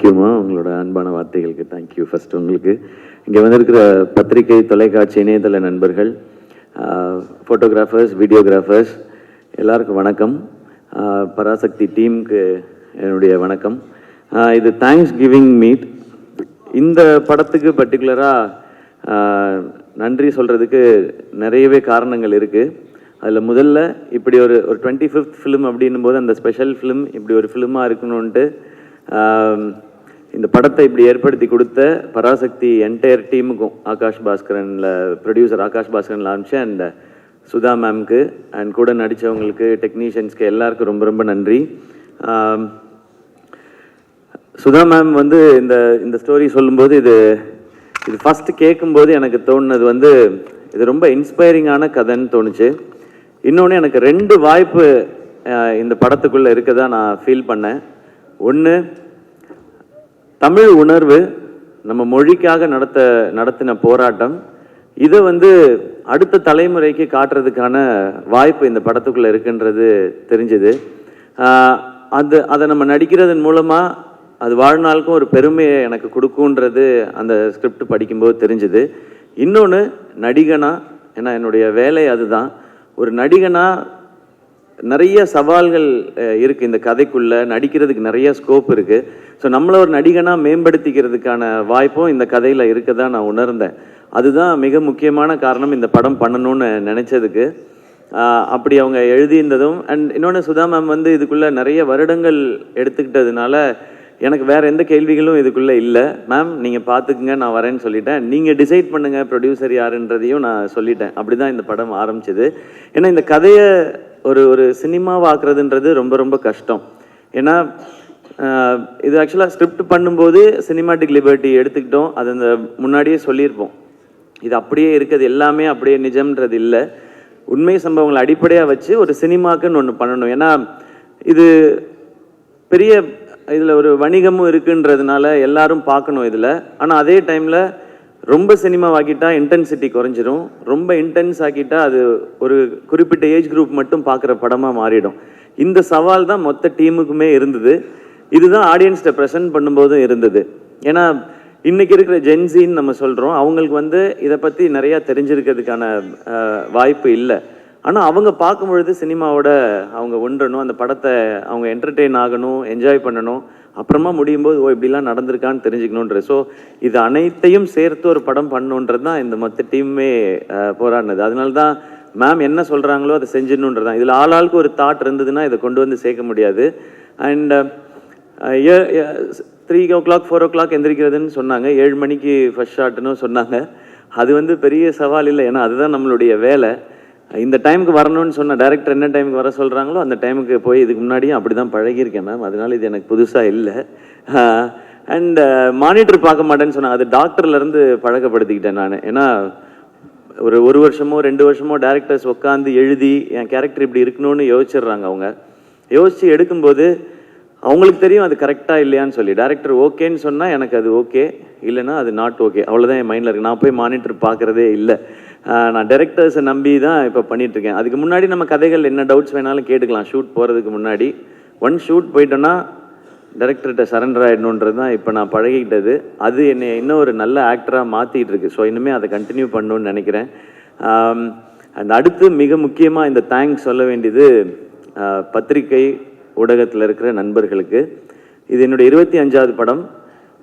தேங்க்யூமா, உங்களோட அன்பான வார்த்தைகளுக்கு தேங்க்யூ. ஃபர்ஸ்ட் உங்களுக்கு இங்கே வந்திருக்கிற பத்திரிகை, தொலைக்காட்சி, இணையதள நண்பர்கள், ஃபோட்டோகிராஃபர்ஸ், வீடியோகிராஃபர்ஸ் எல்லாருக்கும் வணக்கம். பராசக்தி டீமுக்கு என்னுடைய வணக்கம். இது தேங்க்ஸ் கிவிங் மீட். இந்த படத்துக்கு பர்டிகுலராக நன்றி சொல்கிறதுக்கு நிறையவே காரணங்கள் இருக்குது. அதில் முதல்ல இப்படி ஒரு 25th ஃபிலிம் அப்படின்னும் போது அந்த ஸ்பெஷல் ஃபிலிம் இப்படி ஒரு ஃபிலிமாக இருக்கணும்ன்ட்டு இந்த படத்தை இப்படி ஏற்படுத்தி கொடுத்த பராசக்தி என்டையர் டீமுக்கும், ஆகாஷ் பாஸ்கரனில் ப்ரொடியூசர் ஆகாஷ் பாஸ்கரனில் ஆரம்பிச்சு அண்ட் சுதா மேம்க்கு அண்ட் கூட நடித்தவங்களுக்கு, டெக்னீஷியன்ஸ்க்கு எல்லாருக்கும் ரொம்ப ரொம்ப நன்றி. சுதா மேம் வந்து இந்த ஸ்டோரி சொல்லும்போது இது ஃபஸ்ட்டு கேட்கும்போது எனக்கு தோணுனது இது ரொம்ப இன்ஸ்பைரிங்கான கதைன்னு தோணுச்சு. இன்னொன்று எனக்கு 2 வாய்ப்பு இந்த படத்துக்குள்ளே இருக்கதா நான் ஃபீல் பண்ணேன். ஒன்று, தமிழ் உணர்வு, நம்ம மொழிக்காக நடத்தின போராட்டம், இதை அடுத்த தலைமுறைக்கு காட்டுறதுக்கான வாய்ப்பு இந்த படத்துக்குள்ளே இருக்குன்றது தெரிஞ்சுது. அதை நம்ம நடிக்கிறதன் மூலமாக அது வாழ்நாளுக்கும் ஒரு பெருமையை எனக்கு கொடுக்குன்றது அந்த ஸ்கிரிப்ட் படிக்கும்போது தெரிஞ்சுது. இன்னொன்று, நடிகனா, ஏன்னா என்னுடைய வேலை அதுதான், ஒரு நடிகனா நிறைய சவால்கள் இருக்குது இந்த கதைக்குள்ளே, நடிக்கிறதுக்கு நிறைய ஸ்கோப் இருக்குது. ஸோ நம்மளை ஒரு நடிகனாக மேம்படுத்திக்கிறதுக்கான வாய்ப்பும் இந்த கதையில் இருக்க தான் நான் உணர்ந்தேன். அதுதான் மிக முக்கியமான காரணம் இந்த படம் பண்ணணும்னு நினச்சதுக்கு. அப்படி அவங்க எழுதியிருந்ததும் அண்ட் இன்னொன்று, சுதா மேம் இதுக்குள்ளே நிறைய வருடங்கள் எடுத்துக்கிட்டதுனால எனக்கு வேறு எந்த கேள்விகளும் இதுக்குள்ளே இல்லை. மேம் நீங்கள் பார்த்துக்குங்க, நான் வரேன்னு சொல்லிட்டேன். நீங்கள் டிசைட் பண்ணுங்கள் ப்ரொடியூசர் யாருன்றதையும் நான் சொல்லிட்டேன். அப்படி தான் இந்த படம் ஆரம்பிச்சது. ஏன்னா இந்த கதையை ஒரு சினிமாவாக்குறதுன்றது ரொம்ப ரொம்ப கஷ்டம். ஏன்னா இது ஆக்சுவலாக ஸ்கிரிப்ட் பண்ணும்போது சினிமாட்டிக் லிபர்ட்டி எடுத்துக்கிட்டோம். அது அந்த முன்னாடியே சொல்லியிருப்போம், இது அப்படியே இருக்குது, எல்லாமே அப்படியே நிஜம்ன்றது இல்லை. உண்மை சம்பவங்களை அடிப்படையாக வச்சு ஒரு சினிமாக்குன்னு ஒன்று பண்ணணும். ஏன்னா இது பெரிய இதில் ஒரு வணிகமும் இருக்குன்றதுனால எல்லாரும் பார்க்கணும் இதில். ஆனால் அதே டைமில் ரொம்ப சினிமாவாக்கிட்டா இன்டென்சிட்டி குறைஞ்சிரும், ரொம்ப இன்டென்ஸ் ஆக்கிட்டா அது ஒரு குறிப்பிட்ட ஏஜ் குரூப் மட்டும் பார்க்குற படமாக மாறிடும். இந்த சவால் தான் மொத்த டீமுக்குமே இருந்தது. இதுதான் ஆடியன்ஸ்கிட்ட ப்ரெசென்ட் பண்ணும்போதும் இருந்தது. ஏன்னா இன்றைக்கி இருக்கிற ஜென்சின்னு நம்ம சொல்கிறோம், அவங்களுக்கு இதை பற்றி நிறையா தெரிஞ்சிருக்கிறதுக்கான வாய்ப்பு இல்லை. ஆனால் அவங்க பார்க்கும்பொழுது சினிமாவோட அவங்க ஒன்றணும், அந்த படத்தை அவங்க என்டர்டெயின் ஆகணும், என்ஜாய் பண்ணணும், அப்புறமா முடியும் போது இப்படிலாம் நடந்திருக்கான்னு தெரிஞ்சுக்கணுன்றது. ஸோ இது அனைத்தையும் சேர்த்து ஒரு படம் பண்ணணுன்றது தான் இந்த மொத்த டீமுமே போராடினது. அதனால தான் மேம் என்ன சொல்கிறாங்களோ அதை செஞ்சிடணுன்றது தான். இதில் ஆளாளுக்கு ஒரு தாட் இருந்ததுன்னா இதை கொண்டு சேர்க்க முடியாது. அண்ட் 3 o'clock 4 o'clock எந்திரிக்கிறதுன்னு சொன்னாங்க, 7 மணிக்கு ஃபர்ஸ்ட் ஷாட்டுன்னு சொன்னாங்க. அது பெரிய சவால் இல்லை, ஏன்னா அதுதான் நம்மளுடைய வேலை. இந்த டைமுக்கு வரணும்னு சொன்ன டைரக்டர் என்ன டைமுக்கு வர சொல்கிறாங்களோ அந்த டைமுக்கு போய் இதுக்கு முன்னாடியும் அப்படி தான் பழகியிருக்கேன் மேம். அதனால இது எனக்கு புதுசாக இல்லை. அண்ட் மானிட்டர் பார்க்க மாட்டேன்னு சொன்னாங்க, அது டாக்டர்லேருந்து பழக்கப்படுத்திக்கிட்டேன் நான். ஏன்னா ஒரு வருஷமோ 2 வருஷமோ டேரக்டர்ஸ் உட்காந்து எழுதி என் கேரக்டர் இப்படி இருக்கணும்னு யோசிச்சிடுறாங்க. அவங்க யோசித்து எடுக்கும்போது அவங்களுக்கு தெரியும் அது கரெக்டாக இல்லையான்னு சொல்லி. டேரக்டர் ஓகேன்னு சொன்னால் எனக்கு அது ஓகே, இல்லைன்னா அது நாட் ஓகே, அவ்வளோதான் என் மைண்டில் இருக்குது. நான் போய் மானிட்டர் பார்க்குறதே இல்லை. நான் டைரக்டர்ஸை நம்பி தான் இப்போ பண்ணிகிட்ருக்கேன். அதுக்கு முன்னாடி நம்ம கதைகள் என்ன டவுட்ஸ் வேணாலும் கேட்டுக்கலாம். ஷூட் போகிறதுக்கு முன்னாடி ஷூட் போயிட்டோன்னா டைரக்டர்கிட்ட சரண்டர் ஆகிடணுன்றது தான் இப்போ நான் பழகிக்கிட்டது. அது என்னை இன்னும் ஒரு நல்ல ஆக்டராக மாற்றிட்டு இருக்கு. ஸோ இனிமேல் அதை கண்டினியூ பண்ணணுன்னு நினைக்கிறேன். அண்ட் அடுத்து மிக முக்கியமாக இந்த தேங்க்ஸ் சொல்ல வேண்டியது பத்திரிகை ஊடகத்தில் இருக்கிற நண்பர்களுக்கு. இது என்னுடைய 25வது படம்.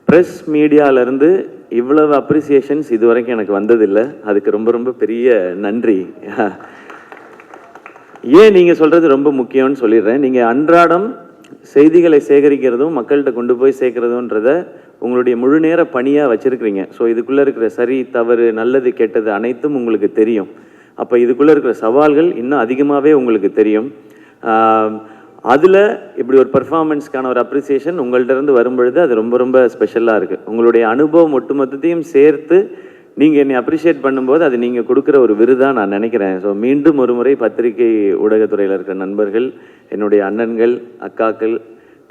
ப்ரெஸ் மீடியாவிலேருந்து இவ்வளவு அப்ரிசியேஷன்ஸ் இது வரைக்கும் எனக்கு வந்ததில்லை. அதுக்கு ரொம்ப ரொம்ப பெரிய நன்றி. ஏன் நீங்கள் சொல்கிறது ரொம்ப முக்கியம்னு சொல்லிடுறேன். நீங்கள் அன்றாடம் செய்திகளை சேகரிக்கிறதும் மக்கள்கிட்ட கொண்டு போய் சேர்க்குறதுன்றத உங்களுடைய முழு நேர பணியாக வச்சுருக்கிறீங்க. ஸோ இதுக்குள்ளே இருக்கிற சரி தவறு நல்லது கெட்டது அனைத்தும் உங்களுக்கு தெரியும். அப்போ இதுக்குள்ளே இருக்கிற சவால்கள் இன்னும் அதிகமாகவே உங்களுக்கு தெரியும். அதில் இப்படி ஒரு பர்ஃபார்மன்ஸ்க்கான ஒரு அப்ரிசியேஷன் உங்கள்கிட்ட இருந்து வரும்பொழுது அது ரொம்ப ரொம்ப ஸ்பெஷலாக இருக்குது. உங்களுடைய அனுபவம் ஒட்டுமொத்தத்தையும் சேர்த்து நீங்கள் என்னை அப்ரிஷியேட் பண்ணும்போது அது நீங்கள் கொடுக்குற ஒரு விருதாக நான் நினைக்கிறேன். ஸோ மீண்டும் ஒரு முறை பத்திரிகை ஊடகத்துறையில் இருக்கிற நண்பர்கள், என்னுடைய அண்ணன்கள், அக்காக்கள்,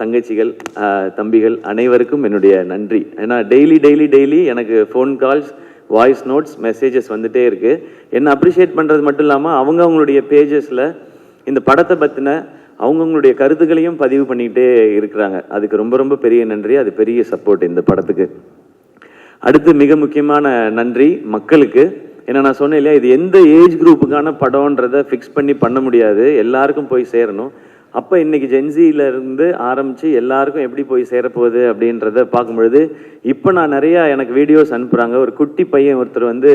தங்கச்சிகள், தம்பிகள் அனைவருக்கும் என்னுடைய நன்றி. ஏன்னா டெய்லி எனக்கு phone calls, voice notes, messages வந்துகிட்டே இருக்குது. என்னை அப்ரிஷியேட் பண்ணுறது மட்டும் இல்லாமல் அவங்களுடைய பேஜஸில் இந்த படத்தை பற்றின அவங்கவுங்களுடைய கருத்துக்களையும் பதிவு பண்ணிக்கிட்டே இருக்கிறாங்க. அதுக்கு ரொம்ப ரொம்ப பெரிய நன்றி. அது பெரிய சப்போர்ட் இந்த படத்துக்கு. அடுத்து மிக முக்கியமான நன்றி மக்களுக்கு. ஏன்னா நான் சொன்னேன் இல்லையா, இது எந்த ஏஜ் குரூப்புக்கான படம்ன்றதை ஃபிக்ஸ் பண்ணி பண்ண முடியாது, எல்லாருக்கும் போய் சேரணும். அப்போ இன்னைக்கு ஜென்சியிலேருந்து ஆரம்பித்து எல்லாருக்கும் எப்படி போய் சேரப்போகுது அப்படின்றத பார்க்கும்பொழுது இப்போ நான் நிறையா எனக்கு வீடியோஸ் அனுப்புகிறாங்க. ஒரு குட்டி பையன் ஒருத்தர் வந்து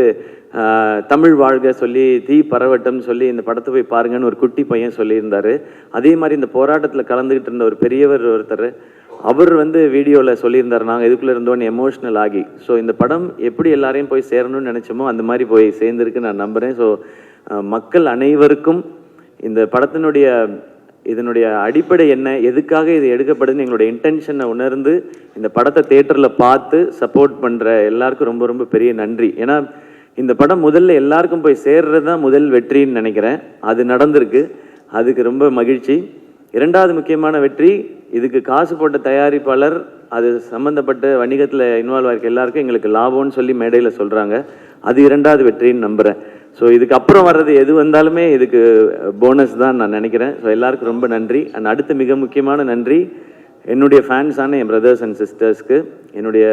தமிழ் வாழ்க சொல்லி தீ பரவட்டம்னு சொல்லி இந்த படத்தை போய் பாருங்கன்னு ஒரு குட்டி பையன் சொல்லியிருந்தார். அதே மாதிரி இந்த போராட்டத்தில் கலந்துக்கிட்டு இருந்த ஒரு பெரியவர் ஒருத்தர், அவர் வந்து வீடியோவில் சொல்லியிருந்தார், நாங்கள் இதுக்குள்ளே இருந்தோன்னு எமோஷ்னல் ஆகி. ஸோ இந்த படம் எப்படி எல்லாரையும் போய் சேரணும்னு நினச்சோமோ அந்த மாதிரி போய் சேர்ந்துருக்கு நான் நம்புகிறேன். ஸோ மக்கள் அனைவருக்கும் இந்த படத்தினுடைய இதனுடைய அடிப்படை என்ன, எதுக்காக இது எடுக்கப்படுதுன்னு எங்களுடைய இன்டென்ஷனை உணர்ந்து இந்த படத்தை தியேட்டரில் பார்த்து சப்போர்ட் பண்ணுற எல்லாருக்கும் ரொம்ப ரொம்ப பெரிய நன்றி. ஏன்னா இந்த படம் முதல்ல எல்லாருக்கும் போய் சேர்றது தான் முதல் வெற்றின்னு நினைக்கிறேன். அது நடந்திருக்கு, அதுக்கு ரொம்ப மகிழ்ச்சி. இரண்டாவது முக்கியமான வெற்றி, இதுக்கு காசு போட்ட தயாரிப்பாளர், அது சம்மந்தப்பட்ட வணிகத்தில் இன்வால்வ் ஆகிருக்க எல்லாருக்கும் எங்களுக்கு லாபம்னு சொல்லி மேடையில் சொல்கிறாங்க. அது இரண்டாவது வெற்றின்னு நம்புகிறேன். ஸோ இதுக்கு அப்புறம் வர்றது எது வந்தாலுமே இதுக்கு போனஸ் தான் நான் நினைக்கிறேன். ஸோ எல்லாருக்கும் ரொம்ப நன்றி. அண்ட் அடுத்து மிக முக்கியமான நன்றி என்னுடைய ஃபேன்ஸான என் பிரதர்ஸ் அண்ட் சிஸ்டர்ஸ்க்கு. என்னுடைய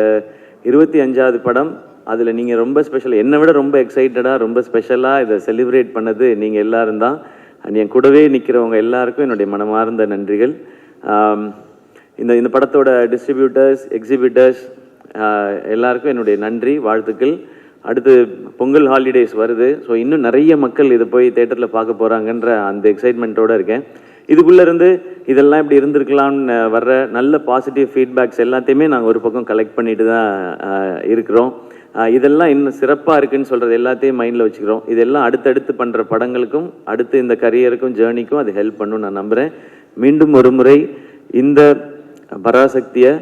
25வது படம், அதில் நீங்கள் ரொம்ப ஸ்பெஷல், என்னை விட ரொம்ப எக்ஸைட்டடாக ரொம்ப ஸ்பெஷலாக இதை செலிப்ரேட் பண்ணது நீங்கள் எல்லாரும் தான். அண்ட் என் கூடவே நிற்கிறவங்க எல்லாருக்கும் என்னுடைய மனமார்ந்த நன்றிகள். இந்த படத்தோட டிஸ்ட்ரிபியூட்டர்ஸ், எக்ஸிபிட்டர்ஸ் எல்லாருக்கும் என்னுடைய நன்றி, வாழ்த்துக்கள். அடுத்து பொங்கல் ஹாலிடேஸ் வருது. ஸோ இன்னும் நிறைய மக்கள் இதை போய் தேட்டரில் பார்க்க போகிறாங்கன்ற அந்த எக்ஸைட்மெண்ட்டோடு இருக்கேன். இதுக்குள்ளேருந்து இதெல்லாம் இப்படி இருந்திருக்கலாம்னு வர்ற நல்ல பாசிட்டிவ் ஃபீட்பேக்ஸ் எல்லாத்தையுமே நாங்கள் ஒரு பக்கம் கலெக்ட் பண்ணிட்டு தான் இருக்கிறோம். இதெல்லாம் இன்னும் சிறப்பாக இருக்குன்னு சொல்கிறது எல்லாத்தையும் மைண்டில் வச்சுக்கிறோம். இதெல்லாம் அடுத்தடுத்து பண்ணுற படங்களுக்கும் அடுத்து இந்த கரியருக்கும் ஜேர்னிக்கும் அது ஹெல்ப் பண்ணும் நான் நம்புகிறேன். மீண்டும் ஒரு முறை இந்த பராசக்தியை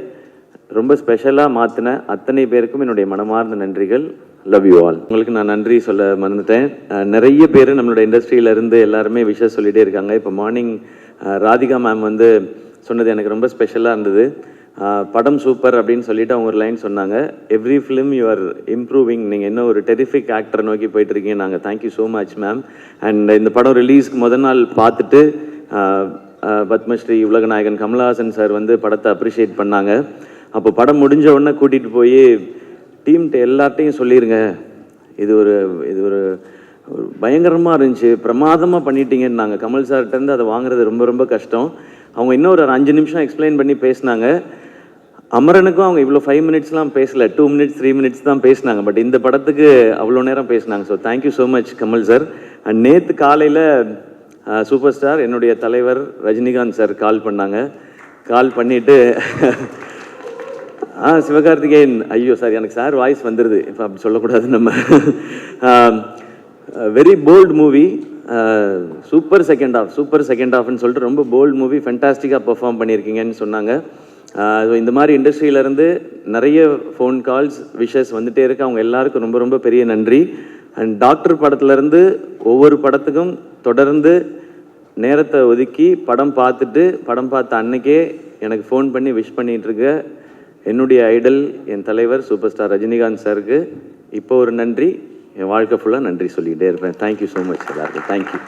ரொம்ப ஸ்பெஷலாக மாற்றின அத்தனை பேருக்கும் என்னுடைய மனமார்ந்த நன்றிகள். Love you all. உங்களுக்கு நான் நன்றி சொல்ல மறந்துட்டேன். நிறைய பேர் நம்மளோட இண்டஸ்ட்ரியிலேருந்து எல்லாருமே விஷயம் சொல்லிகிட்டே இருக்காங்க. இப்போ மார்னிங் ராதிகா மேம் வந்து சொன்னது எனக்கு ரொம்ப ஸ்பெஷலாக இருந்தது. படம் சூப்பர் அப்படின்னு சொல்லிட்டு அவங்க ஒரு லைன் சொன்னாங்க, every film you are improving, நீங்கள் இன்னும் ஒரு டெரிஃபிக் ஆக்டரை நோக்கி போயிட்டுருக்கீங்க. நாங்கள் thank you so much ma'am. And இந்த படம் ரிலீஸ்க்கு முதல் நாள் பார்த்துட்டு பத்மஸ்ரீ உலகநாயகன் கமலஹாசன் சார் வந்து படத்தை அப்ரிஷியேட் பண்ணாங்க. அப்போ படம் முடிஞ்ச உடனே கூட்டிகிட்டு போய் டீம்கிட்ட எல்லார்ட்டையும் சொல்லிடுங்க, இது ஒரு பயங்கரமாக இருந்துச்சு, பிரமாதமாக பண்ணிட்டீங்கன்னு. நாங்கள் கமல் சார்கிட்டேருந்து அதை வாங்குறது ரொம்ப ரொம்ப கஷ்டம். அவங்க இன்னும் ஒரு 5 நிமிஷம் எக்ஸ்பிளைன் பண்ணி பேசினாங்க. அமரனுக்கும் அவங்க இவ்வளோ 5 மினிட்ஸ்லாம் பேசலை, 2 மினிட்ஸ் 3 மினிட்ஸ் தான் பேசினாங்க. பட் இந்த படத்துக்கு அவ்வளோ நேரம் பேசினாங்க. So thank you so much Kamal sir. And நேற்று காலையில் சூப்பர் ஸ்டார் என்னுடைய தலைவர் ரஜினிகாந்த் சார் கால் பண்ணாங்க. கால் பண்ணிவிட்டு சிவகார்த்திகேயன், ஐயோ சார் எனக்கு சார் வாய்ஸ் வந்துடுது, இப்போ அப்படி சொல்லக்கூடாது நம்ம, very bold movie, super second ஹாஃப்னு சொல்லிட்டு ரொம்ப போல்ட் மூவி, ஃபென்டாஸ்டிக்காக பெர்ஃபார்ம் பண்ணியிருக்கீங்கன்னு சொன்னாங்க. இந்த மாதிரி இண்டஸ்ட்ரியிலேருந்து நிறைய ஃபோன் கால்ஸ் விஷஸ் வந்துகிட்டே இருக்கு. அவங்க எல்லாருக்கும் ரொம்ப ரொம்ப பெரிய நன்றி. அண்ட் டாக்டர் படத்துலேருந்து ஒவ்வொரு படத்துக்கும் தொடர்ந்து நேரத்தை ஒதுக்கி படம் பார்த்த அன்னைக்கே எனக்கு ஃபோன் பண்ணி விஷ் பண்ணிகிட்ருக்க என்னுடைய ஐடல், என் தலைவர் சூப்பர் ஸ்டார் ரஜினிகாந்த் சாருக்கு இப்போ ஒரு நன்றி, என் வாழ்க்கை ஃபுல்லாக நன்றி சொல்லிக்கிட்டே இருப்பேன். தேங்க்யூ ஸோ மச் எல்லாருக்கும். தேங்க்யூ.